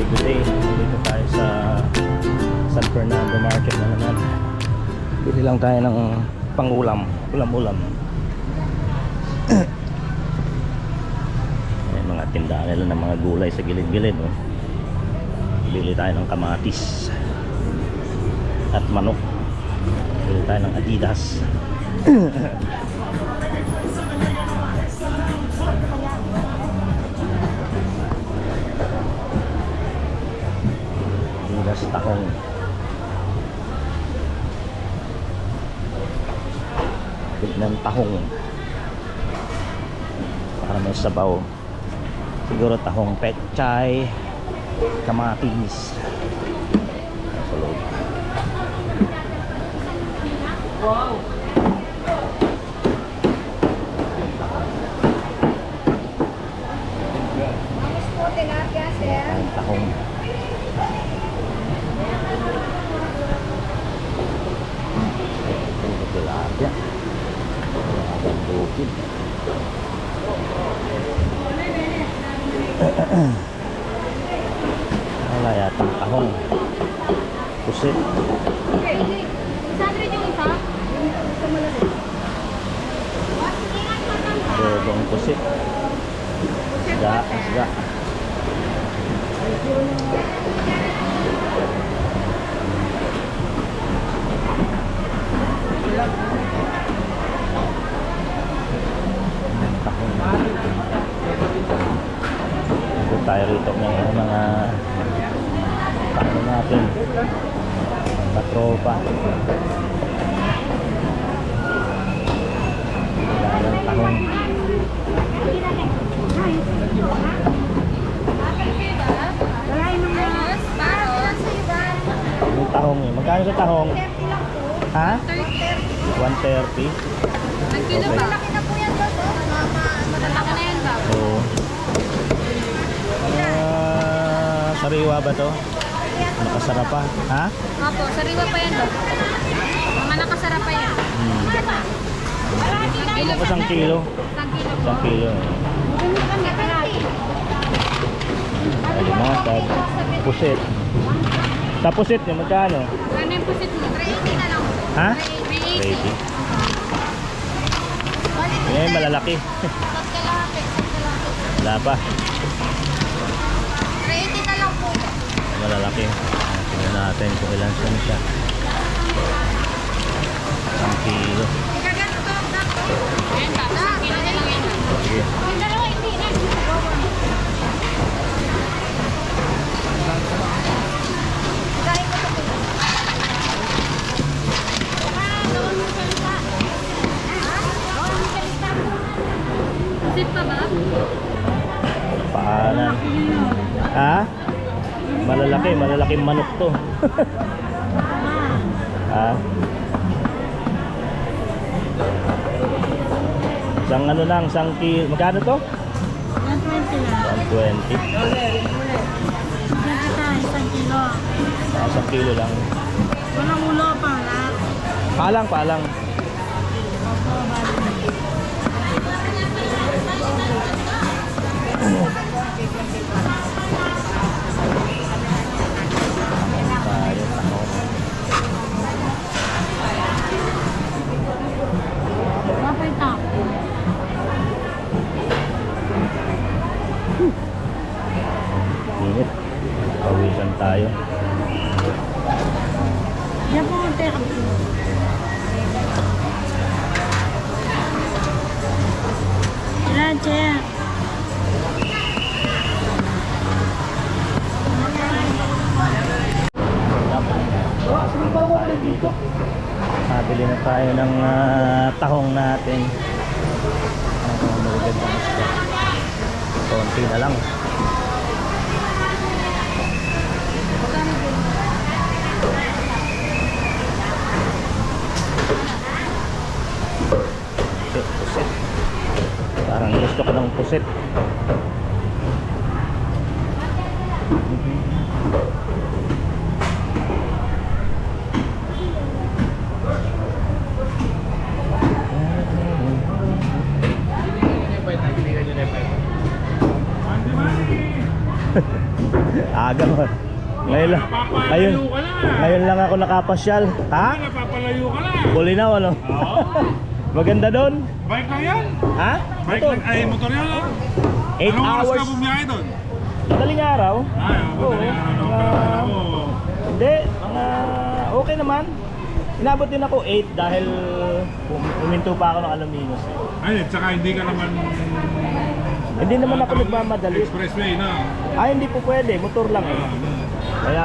good day. Dito tayo sa San Fernando Market na naman. Bili lang tayo ng pangulam, ulam-ulam. May mga tindahan nila ng mga gulay sa gilid-gilid, oh. Bili tayo ng kamatis at manok. Bili tayo ng Adidas. Adidas tahong. Biglang tahong para may sabaw. Siguro tahong pechay, kamatis sa loob. Wow! Ang tahong. Ito tilapia. Ang bukid. Wala yatang tahong. Pusit. Dobong pusit. Isda. Ito tayo rito ng mga paano natin katropa. Dalang tahong. Yung tahong eh. Magkano sa tahong? Ha? 130. Ang kilo ba? Malaki na po yan doon. Malalaki na yan ba? Oo. Sariwa ba to? Nakasarap pa? Ha? Opo, sariwa pa yan ba? Mga nakasarap pa yan. Ano pa 1 kilo? 1 kilo. Alimatag. Pusit. Sa pusit niya, magkano? Ano yung pusit mo? 380 na lang. Ha? 380. 380. Eh, malalaki. Wala pa. 380 na lang po. Malalaki. Tingnan natin kung ilan siya. 1 kilo. Ayan ba? 1 kilo na lang yan. Sige. Yung dalawa hindi na. Pusit pa ba? Paanan. Ha? Malalaking manok to. Ha? Isang ano lang, 1 kilo. Magkano to? 120 lang. 120. Yan kita, 1 kilo. 1 kilo lang. Walang ulo pa, lahat. Palang. Tayo, tahong. Bakit tak? Init. Pawisan tayo. Yan po ang teka. Ilan, Che? Nabili na tayo ng tahong natin. Magagandang isda. Konti na lang. Pusit. Parang gusto ko ng pusit. Aga mo. Ngayon lang. Ngayon, ngayon lang ako nakapasyal. Ha? Napapalayo ka na. Bulinaw ano? Oo. Maganda doon. Bike lang yan. Ha? Bike Ito. lang. Ay, motor yan lang. 8 Anong oras hours. ka bumiyahe doon? Madaling araw. Ay, madali Oo. ano. Oo. Hindi, mga okay naman. Inabot din ako 8 dahil huminto pa ako ng Alaminos. Ay, at saka hindi ka naman... Hindi naman ako nagmamadali. Expressway na. Ay, hindi po pwede. Motor lang eh. Kaya,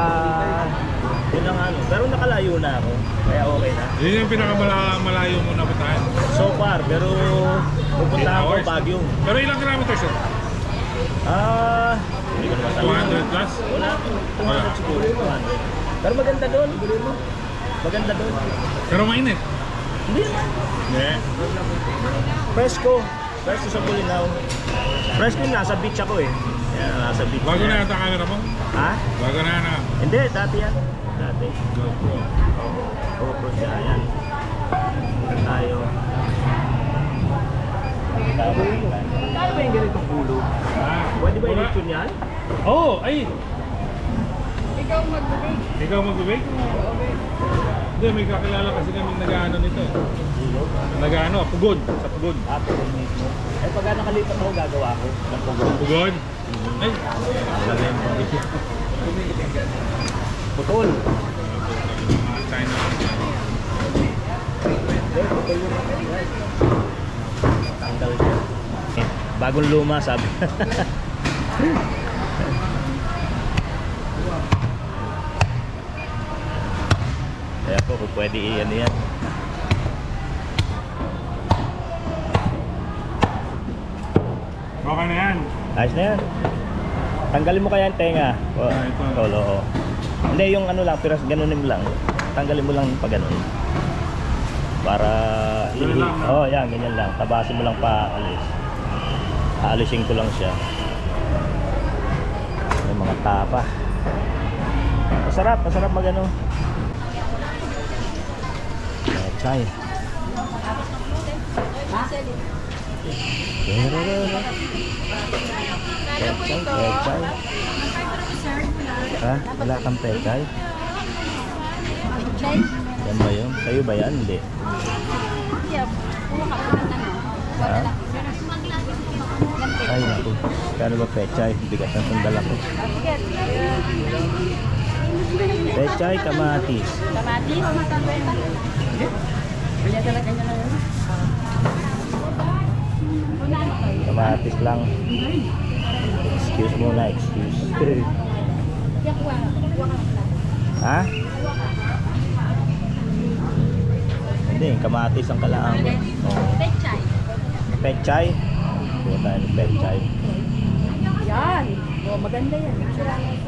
yun ang ano. Pero nakalayo na ako. Kaya okay na. Yun yung pinakamalayo mo na puntahan. So far, pero pupunta 8 ako hours. Baguio. Pero ilang kilometers yun? Hindi ko naman talaga. 200 plus? Wala. 200 siguro. 200. Pero maganda doon. Maganda doon. Pero mainit. Hindi naman. Yeah. Presko. Presko sa Bulinaw. Presko yung nasa beach ako eh. Yan, nasa beach. Bago na yata camera mo? Ha? Bago na na. Hindi, dati yan. Dati. GoPro siya. Yan. Yan tayo. Kaya ba yung ganitong ulo? Pwede ba Wala. i-tune yan? Oo, oh, ay! Ikaw magbibig? Ikaw magbibig? Hindi, may kakilala kasi kami nag-ano nito. Nag-ano, pugod. Sa pugod. Pugod mismo. Eh pag nakalipat ako, gagawa ko ng pugod. Pugod? Ay! Putol. Mga China. Tanggal siya. Bagong luma, sabi. Kaya po, kung pwede i-ano yan. Okay na yan. Ayos na yan. Tanggalin mo kaya yung tenga. O, Ito. tolo, o. Hindi, yung ano lang, pero ganunin mo lang. Tanggalin mo lang pag ganun. Para Ganun lang, no? oh, yan, ganyan lang. Tabasin mo lang pa alis. Aalisin ko lang siya. May mga tapa. Masarap magano. Chay. Kala po ito. Chay. Ha? Wala kang pechay? Chay? Yan ba yun? Sa'yo ba yan? Hindi. Yeah, puro ka po ng ano. Ha? Ay, naku. Kano ba pechay? Bigat ng sandal ako. Pechay, kamatis. Kamatis? Kamatis lang. Excuse muna, excuse. Ha? Hindi, kamatis ang kailangan ko. Oh. Pechay. Pechay. Kuha tayo ng pechay. Yan. Oh, maganda yan.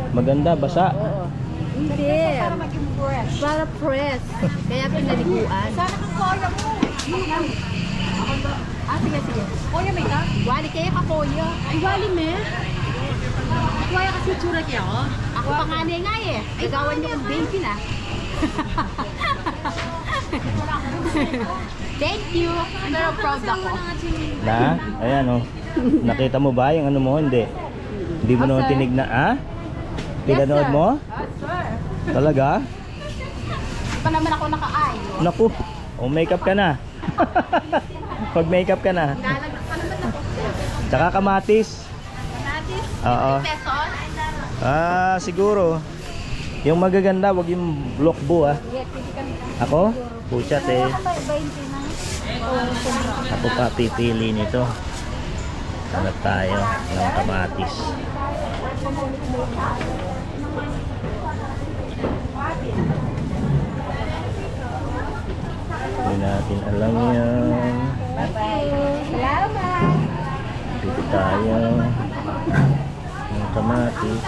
Maganda, basa. Oo. Hindi. Para maging fresh. Para fresh. Kaya pinaliguan. Sana kang koya mo. Sige. Koya may ka? Wali kaya ka koya. Ay, wali me. Koya kasi tsura kaya ako. Ako panganay nga eh. Gagawan niyo kong baby na. Thank you. Pero proud ako. Na? Ayan oh. Nakita mo ba yung ano mo? Hindi. Hindi mo naman tinignan. Ha? Pinanood mo? Yes, sir. Talaga? Pa naman ako naka-eye. Naku. O makeup ka na. Pag makeup ka na. Lalagyan pa naman ako. Tsaka kamatis. Natin. Oo. Pesos? Siguro. Yung magaganda, wag yung blockbo ah. Yes, hindi kami. Ako? Puchat eh. Ako may 20 na. Ako pa pipili nito. Hanap tayo ng kamatis. Hindi natin alam yan. Salamat. Dito tayo ng kamatis.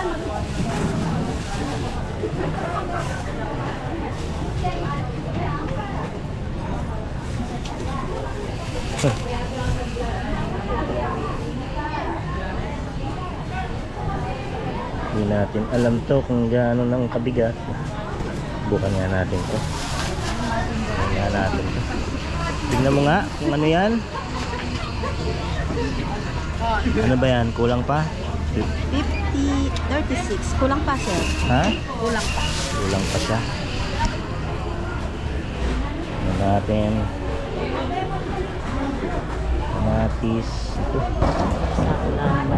Hindi natin alam to kung gaano ng kabigat. Bukan nga natin to. Bukan nga natin to. Tingnan mo nga kung ano yan. Ano ba yan? Kulang pa? 36. Kulang pa, sir. Ha? Kulang pa. Kulang pa siya. Ano natin? Kamatis. Ito.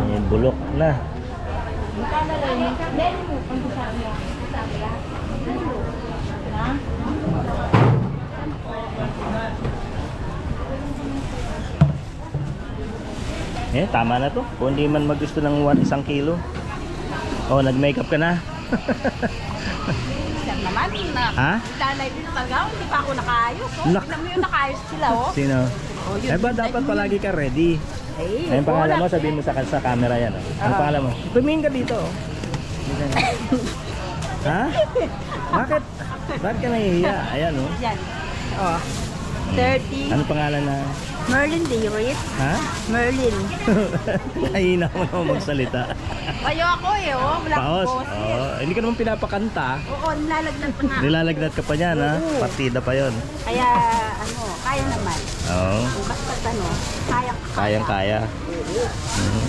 May bulok na. Tama na to. Kung hindi man magusto ng 1 kilo. Oh, nag-makeup ka na. Sir naman, Ha? nanay dito talaga, hindi pa ako nakaayos. Oh. Nak- Tignan mo yung nakaayos sila, oh. Sino? Oh, yun. Eh ba dapat palagi ka ready? Ay, Ayun pangalan wala. mo, sabihin mo sa camera yan. Oh. Ano pangalan mo? Tumingin ka dito. Oh. Ha? Bakit? Bakit ka nahihiya? Ayan oh. Yan. Oh. 30. Ano pangalan na? Merlin Dairit. Ha? Merlin. Nahihina mo naman magsalita. Kayo ako eh, oh. Wala akong Paos. boss eh. Oh, hindi ka naman pinapakanta. Oo, nilalagnan pa nga. Nilalagnat ka pa niyan ha? Oo. Partida pa yon. Kaya, ano, kaya naman. Oo. Basta ano, Kayang-kaya. Mhm.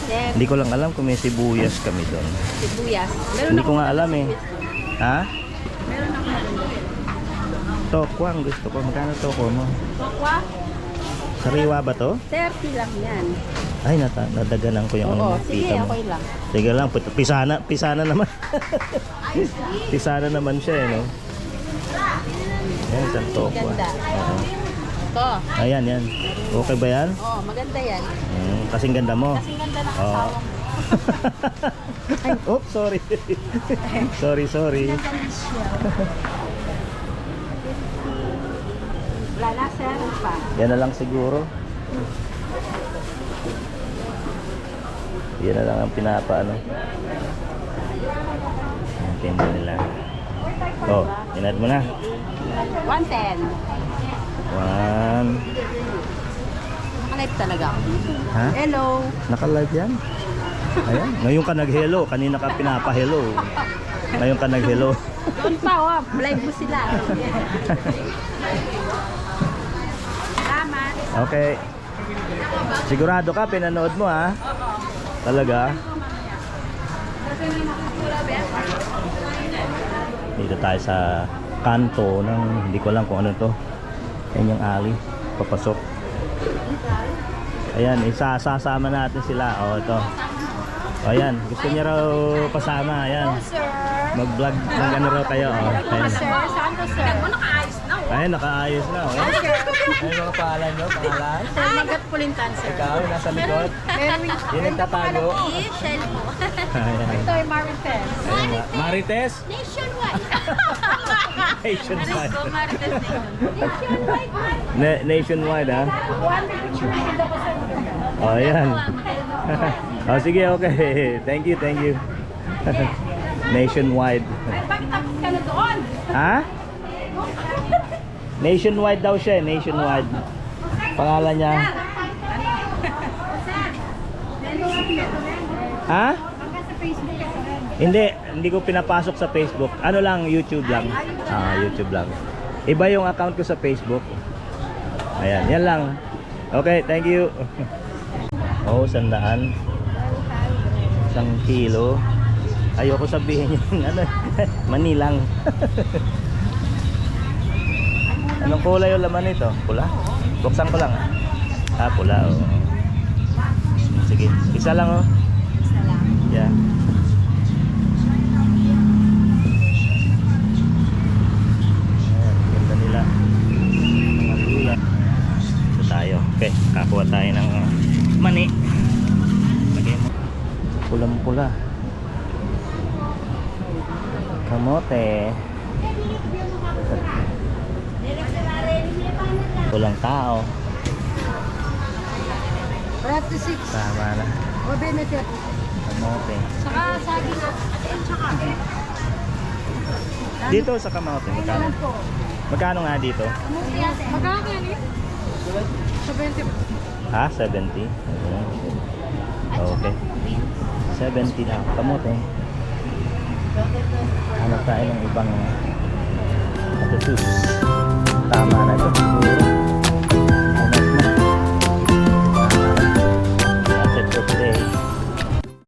Then, Hindi ko lang alam kung may sibuyas kami doon. sibuyas. Hindi ko nga alam eh. Ha? Meron ako. Tokwa ang gusto ko. Magkano tokwa mo? Tokwa, Sariwa ba to? 30 lang yan. Ay, nadaganan ko yung Oo, ano, sige, tita mo. okay lang. Sige lang, pisana naman. Pisana naman siya eh, no? Ayan, isang tokwa. Ganda. Oo. Ito. Ayan, yan. Okay ba yan? Oo, maganda yan. Kasing ganda mo. Kasing ganda ng Oo. asawa mo. Oops, sorry. sorry. Ganda ni siya. Wala na, sir. Ano pa? Yan na lang siguro. Yan na lang ang pinapaano. Ang tinda nila. Oh, inad mo na. 110. 1. Nakalive talaga ako. Ha? Hello. Naka-live yan? Ayan. Ngayon ka nag-hello. Kanina ka pinapa-hello. Ngayon ka nag-hello. Doon pa, oh. Live mo sila. Salamat. Okay. Sigurado ka, pinanood mo ha? Talaga? Dito tayo sa kanto ng, hindi ko alam kung ano to. Yan yung alley. Papasok. Ayan, isasama natin sila. O, ito. O, ayan. Gusto niya raw pasama. Ayan. Sir. Mag-vlog. Mag-ano raw kayo. O, ayan. Sir, saan ka, sir? Nakaayos na, oh. Ayan, nakaayos na. O. Ayan mga pangalan nyo. Pangalan. Sir, Magat Pulintan, sir. Ikaw, yung nasa likod. Merwin. Yung nagtatago. Shell mo. Ayan. Ito ay Marites. Ayan, Marites. Nationwide. Nationwide. Marites Nationwide. Nationwide ha? One picture ako sa Oh, ayan. Oh, sige, okay. Thank you. Nationwide. Bakit tapos ka na doon? Ha? Nationwide daw siya, nationwide. Pangalan niya. Ha? Hindi ko pinapasok sa Facebook. Ano lang, YouTube lang. YouTube lang. Iba yung account ko sa Facebook. Ayan, yan lang. Okay, thank you. Oh, 100. 1 kilo. Ayoko sabihin yung ano, manilang. Anong kulay yung laman nito? Pula? Buksan ko lang. Pula. Oh. Sige, isa lang oh. Yeah. Ayan, ganda nila. Mga gulay. Ito tayo. Okay, kakuha tayo ng mani. Lagay mo. Pulang-pula. Kamote. Pulang tao. 36. Tama na. O, benefit. Kamote. Saka saging at saka. Dito sa kamote, magkano? Magkano nga dito? Magkano yan eh? 70. Ha? 70? Ayan. Okay. 70 na. Kamote. Hanap tayo ng ibang patatus. Tama na ito. Hanap na. Tama na. That's it for today.